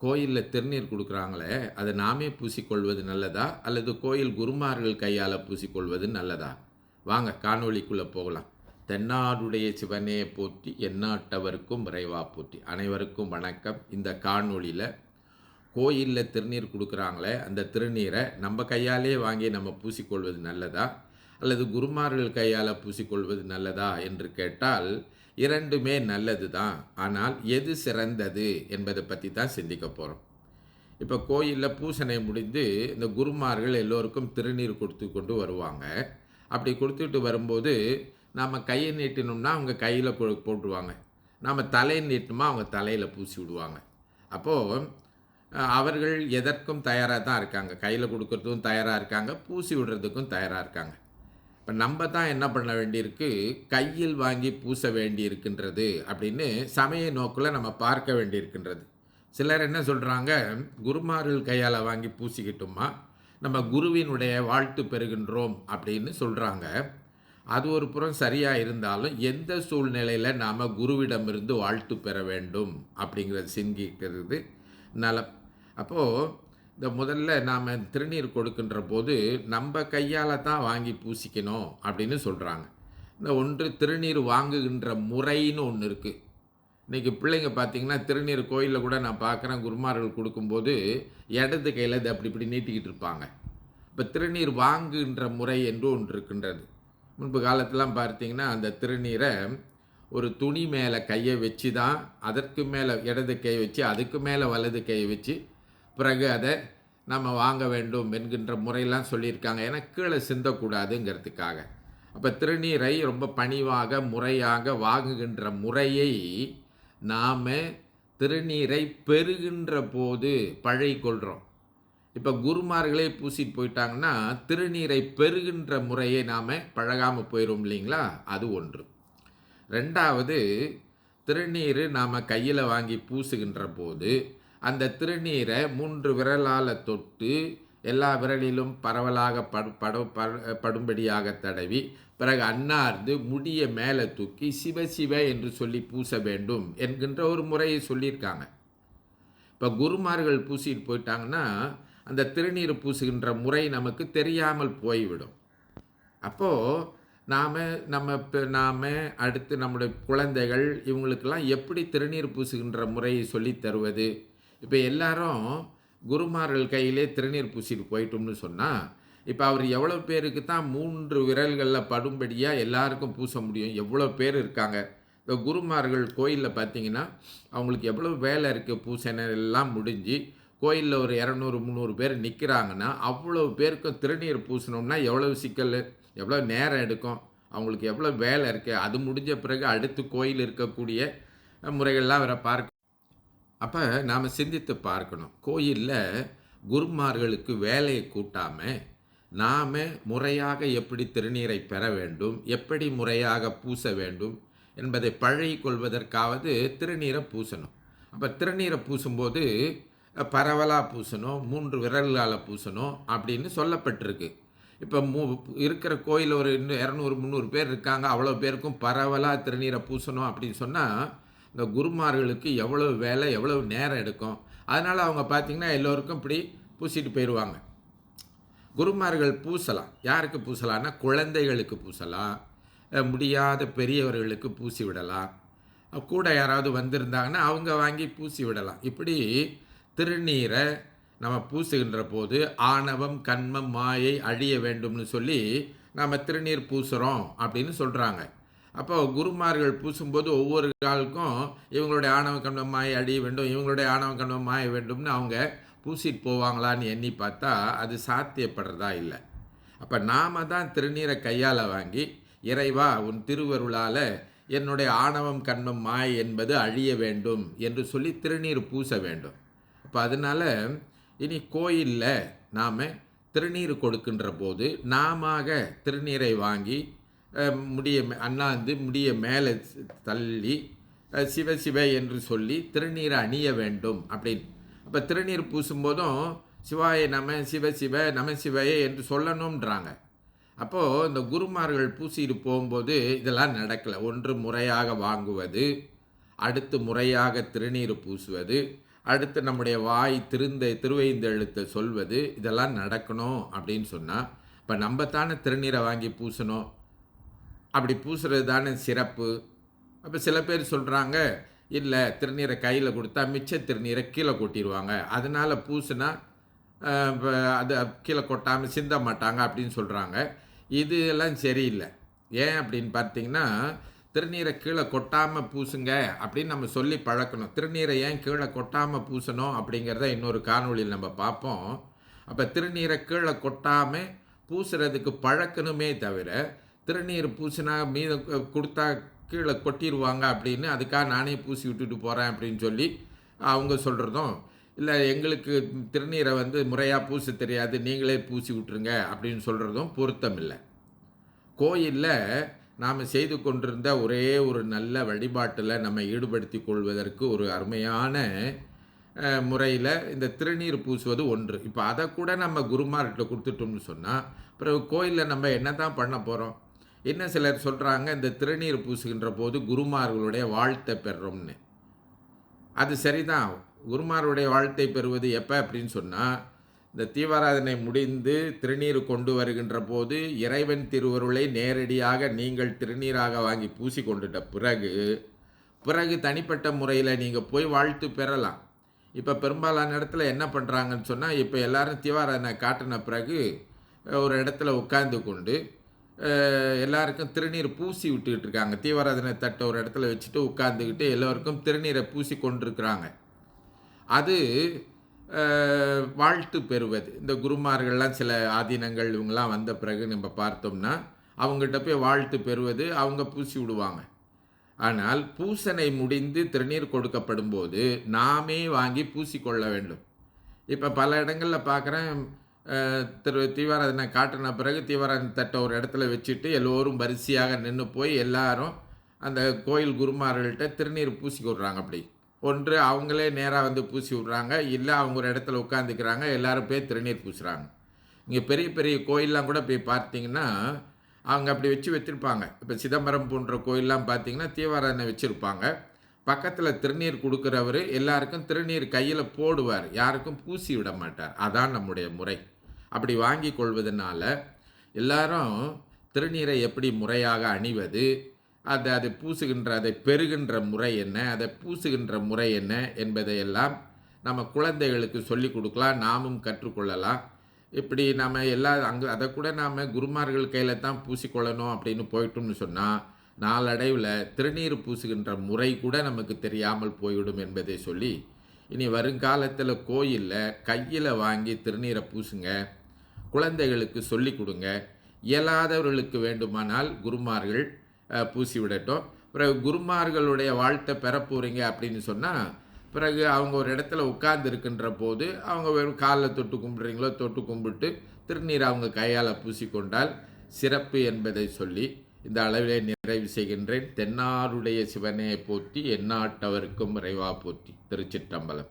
கோயிலில் திருநீர் கொடுக்குறாங்களே அதை நாமே பூசிக்கொள்வது நல்லதா அல்லது கோயில் குருமார்கள் கையால் பூசிக்கொள்வது நல்லதா? வாங்க காணொளிக்குள்ளே போகலாம். தென்னாடுடைய சிவனே போற்றி, எந்நாட்டவருக்கும் இறைவா போற்றி. அனைவருக்கும் வணக்கம். இந்த காணொளியில் கோயிலில் திருநீர் கொடுக்குறாங்களே அந்த திருநீரை நம்ம கையாலே வாங்கி நம்ம பூசிக்கொள்வது நல்லதா அல்லது குருமார்கள் கையால் பூசிக்கொள்வது நல்லதா என்று கேட்டால் இரண்டுமே நல்லது தான். ஆனால் எது சிறந்தது என்பதை பற்றி தான் சிந்திக்க போகிறோம். இப்போ கோயிலில் பூசனை முடிந்து இந்த குருமார்கள் எல்லோருக்கும் திருநீர் கொடுத்து கொண்டு வருவாங்க. அப்படி கொடுத்துட்டு வரும்போது நாம் கையை நீட்டினோம்னா அவங்க கையில் போட்டுருவாங்க, நாம் தலையை நீட்டினோமா அவங்க தலையில் பூசி விடுவாங்க. அப்போது அவர்கள் எதற்கும் தயாராக தான் இருக்காங்க, கையில் கொடுக்கறதுக்கும் தயாராக இருக்காங்க, பூசி விடுறதுக்கும் தயாராக இருக்காங்க. இப்போ நம்ம தான் என்ன பண்ண வேண்டியிருக்கு, கையில் வாங்கி பூச வேண்டி இருக்கின்றது அப்படின்னு சமய நோக்கில் நம்ம பார்க்க வேண்டியிருக்கின்றது. சிலர் என்ன சொல்கிறாங்க, குருமார்கள் கையால் வாங்கி பூசிக்கிட்டோமா நம்ம குருவினுடைய வாழ்த்து பெறுகின்றோம் அப்படின்னு சொல்கிறாங்க. அது ஒரு புறம் சரியாக இருந்தாலும் எந்த சூழ்நிலையில் நாம் குருவிடமிருந்து வாழ்த்து பெற வேண்டும் அப்படிங்கிறத சிந்திக்கிறது நலம். அப்போது இந்த முதல்ல நாம் திருநீர் கொடுக்கின்ற போது நம்ம கையால் தான் வாங்கி பூசிக்கணும் அப்படின்னு சொல்கிறாங்க. இந்த ஒன்று திருநீர் வாங்குகின்ற முறைன்னு ஒன்று இருக்குது. இன்றைக்கி பிள்ளைங்க பார்த்திங்கன்னா திருநீர் கோயிலில் கூட நான் பார்க்குறேன், குருமார்கள் கொடுக்கும்போது இடது கையில் இது அப்படி இப்படி நீட்டிக்கிட்டு இருப்பாங்க. இப்போ திருநீர் வாங்குகின்ற முறை என்று ஒன்று இருக்கின்றது. முன்பு காலத்திலாம் பார்த்திங்கன்னா அந்த திருநீரை ஒரு துணி மேலே கையை வச்சு தான், அதற்கு மேலே இடது கையை வச்சு அதுக்கு மேலே வலது கையை வச்சு பிறகு அதை நம்ம வாங்க வேண்டும் என்கின்ற முறையெல்லாம் சொல்லியிருக்காங்க. ஏன்னா கீழே சிந்தக்கூடாதுங்கிறதுக்காக. அப்போ திருநீரை ரொம்ப பணிவாக முறையாக வாங்குகின்ற முறையை நாம் திருநீரை பெறுகின்ற போது பழகிக்கொள்கிறோம். இப்போ குருமார்களே பூசிட்டு போயிட்டாங்கன்னா திருநீரை பெறுகின்ற முறையை நாம் பழகாமல் போயிடும் இல்லைங்களா? அது ஒன்று. ரெண்டாவது, திருநீர் நாம் கையில் வாங்கி பூசுகின்ற போது அந்த திருநீரை 3 விரலால் தொட்டு எல்லா விரலிலும் பரவலாக படும்படியாக தடவி பிறகு அன்னார்ந்து முடியை மேலே தூக்கி சிவ சிவ என்று சொல்லி பூச வேண்டும் என்கின்ற ஒரு முறையை சொல்லியிருக்காங்க. இப்போ குருமார்கள் பூசிட்டு போயிட்டாங்கன்னா அந்த திருநீர் பூசுகின்ற முறை நமக்கு தெரியாமல் போய்விடும். அப்போது நாம் அடுத்து நம்முடைய குழந்தைகள் இவங்களுக்கெல்லாம் எப்படி திருநீர் பூசுகின்ற முறையை சொல்லி தருவது? இப்போ எல்லாரும் குருமார்கள் கையிலே திருநீர் பூசிட்டு போயிட்டோம்னு சொன்னால் இப்போ அவர் எவ்வளோ பேருக்கு தான் 3 விரல்களில் படும்படியாக எல்லாருக்கும் பூச முடியும்? எவ்வளோ பேர் இருக்காங்க. இந்த குருமார்கள் கோயிலில் பார்த்திங்கன்னா அவங்களுக்கு எவ்வளோ வேலை இருக்குது. பூசனை எல்லாம் முடிஞ்சு கோயிலில் ஒரு 200-300 பேர் நிற்கிறாங்கன்னா அவ்வளோ பேருக்கும் திருநீர் பூசணும்னா எவ்வளோ சிக்கல், எவ்வளோ நேரம் எடுக்கும், அவங்களுக்கு எவ்வளோ வேலை இருக்குது. அது முடிஞ்ச பிறகு அடுத்து கோயில் இருக்கக்கூடிய முறைகள்லாம் வேறு பார்க்க. அப்போ நாம் சிந்தித்து பார்க்கணும், கோயிலில் குருமார்களுக்கு வேலையை கூட்டாமல் நாம் முறையாக எப்படி திருநீரை பெற வேண்டும், எப்படி முறையாக பூச வேண்டும் என்பதை பழகி கொள்வதற்காவது திருநீரை பூசணும். அப்போ திருநீரை பூசும்போது பரவலாக பூசணும், 3 விரல்களால் பூசணும் அப்படின்னு சொல்லப்பட்டிருக்கு. இப்போ இருக்கிற கோயில் ஒரு இன்னும் 200-300 பேர் இருக்காங்க, அவ்வளோ பேருக்கும் பரவலாக திருநீரை பூசணும் அப்படின்னு சொன்னால் இந்த குருமார்களுக்கு எவ்வளோ வேலை, எவ்வளோ நேரம் எடுக்கும். அதனால் அவங்க பார்த்திங்கன்னா எல்லோருக்கும் இப்படி பூசிட்டு போயிடுவாங்க. குருமார்கள் பூசலாம். யாருக்கு பூசலான்னா குழந்தைகளுக்கு பூசலாம், முடியாத பெரியவர்களுக்கு பூசி விடலாம், கூட யாராவது வந்திருந்தாங்கன்னா அவங்க வாங்கி பூசி விடலாம். இப்படி திருநீரை நம்ம பூசுகின்ற போது ஆணவம் கண்மம் மாயை அழிய வேண்டும்னு சொல்லி நம்ம திருநீர் பூசுகிறோம் அப்படின்னு சொல்கிறாங்க. அப்போ குருமார்கள் பூசும்போது ஒவ்வொரு காலுக்கும் இவங்களுடைய ஆணவ கண்மம் மாயை அழிய வேண்டும், இவங்களுடைய ஆணவ கண்மம் மாய வேண்டும்னு அவங்க பூசிட்டு போவாங்களான்னு எண்ணி பார்த்தா அது சாத்தியப்படுறதா இல்லை. அப்போ நாம் தான் திருநீரை கையால் வாங்கி இறைவா உன் திருவருளால் என்னுடைய ஆணவம் கண்மம் மாய் என்பது அழிய வேண்டும் என்று சொல்லி திருநீர் பூச வேண்டும். அப்போ அதனால் இனி கோயிலில் நாம் திருநீர் கொடுக்கின்ற போது நாம திருநீரை வாங்கி அண்ணாந்து முடிய மேலே தள்ளி சிவ சிவ என்று சொல்லி திருநீரை அணிய வேண்டும் அப்படின்னு. அப்போ திருநீர் பூசும்போதும் சிவாய நம சிவ சிவ நம சிவையே என்று சொல்லணுன்றாங்க. அப்போது இந்த குருமார்கள் பூசிட்டு போகும்போது இதெல்லாம் நடக்கலை. ஒன்று முறையாக வாங்குவது, அடுத்து முறையாக திருநீர் பூசுவது, அடுத்து நம்முடைய வாய் திருவைந்தெழுத்தை சொல்வது, இதெல்லாம் நடக்கணும் அப்படின்னு சொன்னால், இப்போ நம்ம தானே திருநீரை வாங்கி பூசணும். அப்படி பூசுறது தானே சிறப்பு. அப்போ சில பேர் சொல்கிறாங்க, இல்லை திருநீரை கையில் கொடுத்தா மிச்ச திருநீரை கீழே கொட்டிடுவாங்க, அதனால் பூசுனா அது கீழே கொட்டாமல் சிந்த மாட்டாங்க அப்படின்னு சொல்கிறாங்க. இது எல்லாம் சரியில்லை. ஏன் அப்படின்னு பார்த்தீங்கன்னா, திருநீரை கீழே கொட்டாமல் பூசுங்க அப்படின்னு நம்ம சொல்லி பழக்கணும். திருநீரை ஏன் கீழே கொட்டாமல் பூசணும் அப்படிங்கிறத இன்னொரு காணொளியில் நம்ம பார்ப்போம். அப்போ திருநீரை கீழே கொட்டாமல் பூசுறதுக்கு பழக்கணுமே தவிர, திருநீர் பூசினா மீது கொடுத்தா கீழே கொட்டிடுவாங்க அப்படின்னு அதுக்காக நானே பூசி விட்டுட்டு போகிறேன் அப்படின்னு சொல்லி அவங்க சொல்கிறதும், இல்லை எங்களுக்கு திருநீரை முறையாக பூச தெரியாது, நீங்களே பூசி விட்டுருங்க அப்படின்னு சொல்கிறதும் பொருத்தம் இல்லை. கோயிலில் நாம் செய்து கொண்டிருந்த ஒரே ஒரு நல்ல வழிபாட்டில் நம்ம ஈடுபடுத்தி கொள்வதற்கு ஒரு அருமையான முறையில் இந்த திருநீர் பூசுவது ஒன்று. இப்போ அதை கூட நம்ம குருமார்கிட்ட கொடுத்துட்டோம்னு சொன்னால், பிறகு கோயிலில் நம்ம என்ன தான் பண்ண போகிறோம்? இன்னும் சிலர் சொல்கிறாங்க, இந்த திருநீர் பூசுகின்ற போது குருமார்களுடைய வாழ்த்தை பெறுறோம்னு. அது சரிதான். குருமாருடைய வாழ்த்தை பெறுவது எப்போ அப்படின்னு சொன்னால், இந்த தீபாராதனை முடிந்து திருநீர் கொண்டு வருகின்ற போது இறைவன் திருவருளை நேரடியாக நீங்கள் திருநீராக வாங்கி பூசி கொண்டுட்ட பிறகு தனிப்பட்ட முறையில் நீங்கள் போய் வாழ்த்து பெறலாம். இப்போ பெரும்பாலான இடத்துல என்ன பண்ணுறாங்கன்னு சொன்னால், இப்போ எல்லோரும் தீபாராதனை காட்டின பிறகு ஒரு இடத்துல உட்கார்ந்து கொண்டு எல்லாருக்கும் திருநீர் பூசி விட்டுக்கிட்டு இருக்காங்க. தீபாராதனை தட்டை ஒரு இடத்துல வச்சுட்டு உட்கார்ந்துக்கிட்டு எல்லோருக்கும் திருநீரை பூசி கொண்டிருக்கிறாங்க. அது வாழ்த்து பெறுவது. இந்த குருமார்கள்லாம் சில ஆதீனங்கள் இவங்கெல்லாம் வந்த பிறகு நம்ம பார்த்தோம்னா, அவங்ககிட்ட போய் வாழ்த்து பெறுவது, அவங்க பூசி விடுவாங்க. ஆனால் பூசனை முடிந்து திருநீர் கொடுக்கப்படும் போது நாமே வாங்கி பூசிக்கொள்ள வேண்டும். இப்போ பல இடங்களில் பார்க்குறேன், தீபாராதனை காட்டின பிறகு தீபாராதனை தட்டை ஒரு இடத்துல வச்சுட்டு எல்லோரும் வரிசையாக நின்று போய் எல்லாரும் அந்த கோயில் குருமார்கள்ட்ட திருநீர் பூசி விடுறாங்க. அப்படி ஒன்று அவங்களே நேராக பூசி விட்றாங்க, இல்லை அவங்க ஒரு இடத்துல உட்காந்துக்கிறாங்க, எல்லோரும் போய் திருநீர் பூசுகிறாங்க. இங்கே பெரிய பெரிய கோயிலெலாம் கூட போய் பார்த்தீங்கன்னா அவங்க அப்படி வச்சுருப்பாங்க. இப்போ சிதம்பரம் போன்ற கோயிலெலாம் பார்த்தீங்கன்னா தீபாராதனை வச்சுருப்பாங்க. பக்கத்தில் திருநீர் கொடுக்குறவர் எல்லாருக்கும் திருநீர் கையில் போடுவார், யாருக்கும் பூசி விட மாட்டார். அதான் நம்முடைய முறை. அப்படி வாங்கி கொள்வதனால எல்லாரும் திருநீரை எப்படி முறையாக அணிவது, அதை பூசுகின்ற அதை பெறுகின்ற முறை என்ன, அதை பூசுகின்ற முறை என்ன என்பதையெல்லாம் நம்ம குழந்தைகளுக்கு சொல்லிக் கொடுக்கலாம், நாமும் கற்றுக்கொள்ளலாம். இப்படி நாம் அதை கூட நாம் குருமார்கள் கையில் தான் பூசிக்கொள்ளணும் அப்படின்னு போயிட்டோம்னு சொன்னால், நாளடைவில் திருநீர் பூசுகின்ற முறை கூட நமக்கு தெரியாமல் போய்விடும் என்பதை சொல்லி, இனி வருங்காலத்தில் கோயிலில் கையில் வாங்கி திருநீரை பூசுங்க, குழந்தைகளுக்கு சொல்லி கொடுங்க. இயலாதவர்களுக்கு வேண்டுமானால் குருமார்கள் பூசி விடட்டும். பிறகு குருமார்களுடைய வாழ்த்தை பெற போகிறீங்க அப்படின்னு சொன்னால், பிறகு அவங்க ஒரு இடத்துல உட்கார்ந்து இருக்கின்ற போது அவங்க வெறும் காலில் தொட்டு கும்பிட்றீங்களோ தொட்டு கும்பிட்டு திருநீர் அவங்க கையால் பூசிக்கொண்டால் சிறப்பு என்பதை சொல்லி இந்த அளவிலே நிறைவு செய்கின்றேன். தென்னாருடைய சிவனே போற்றி, எந்நாட்டவர்க்கும் இறைவா போற்றி. திருச்சிற்றம்பலம்.